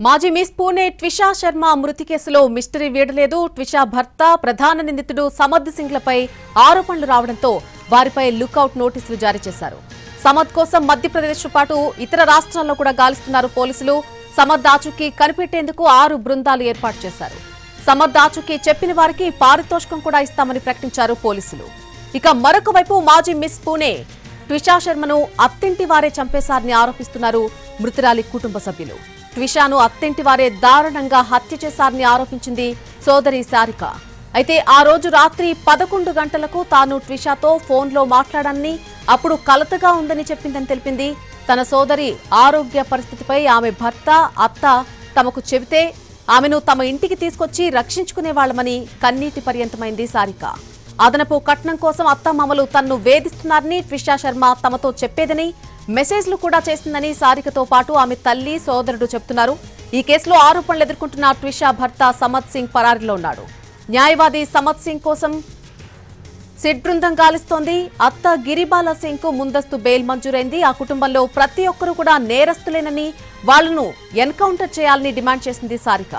మాజీ మిస్ పూణే ట్విషా శర్మ మృతి కేసులో మిస్టరీ వీడలేదు. ట్విషా భర్త ప్రధాన నిందితుడు సమద్ సింగ్లపై ఆరోపణలు రావడంతో వారిపై లుకౌట్ నోటీసులు జారీ చేశారు. సమద్ కోసం మధ్యప్రదేశ్తో పాటు ఇతర రాష్ట్రాల్లో కూడా గాలిస్తున్నారు పోలీసులు. సమద్ ఆచూకీ కనిపెట్టేందుకు 6 బృందాలు ఏర్పాటు చేశారు. సమద్ ఆచూకీ చెప్పిన వారికి పారితోషికం కూడా ఇస్తామని ప్రకటించారు పోలీసులు. ఇక మరొక వైపు మాజీ మిస్ పూణే ట్విషా శర్మను అత్తింటి వారే చంపేశారని ఆరోపిస్తున్నారు మృతురాలి కుటుంబ సభ్యులు. ట్విషాను అత్తింటి వారే దారుణంగా హత్య చేశారని ఆరోపించింది సోదరి సారిక. అయితే ఆ రోజు రాత్రి 11 గంటలకు తాను ట్విషాతో ఫోన్లో మాట్లాడానని, అప్పుడు కలతగా ఉందని చెప్పిందని తెలిపింది. తన సోదరి ఆరోగ్య పరిస్థితిపై ఆమె భర్త, అత్త తమకు చెబితే ఆమెను తమ ఇంటికి తీసుకొచ్చి రక్షించుకునేవాళ్లమని కన్నీటి పర్యంతమైంది సారిక. అదనపు కట్నం కోసం అత్తమామలు తన్ను వేధిస్తున్నారని ట్విషా శర్మ తమతో చెప్పేదని, మెసేజ్లు కూడా చేసిందని సారికతో పాటు ఆమె తల్లి, సోదరుడు చెబుతున్నారు. ఈ కేసులో ఆరోపణలు ఎదుర్కొంటున్న ట్విషా భర్త సమద్ సింగ్ పరారీలో ఉన్నాడు. న్యాయవాది సమద్ సింగ్ కోసం సిట్ బృందం గాలిస్తోంది. అత్త గిరిబాల సింగ్ కు ముందస్తు బెయిల్ మంజూరైంది. ఆ కుటుంబంలో ప్రతి ఒక్కరూ కూడా నేరస్తులేనని, వాళ్లను ఎన్కౌంటర్ చేయాలని డిమాండ్ చేసింది సారిక.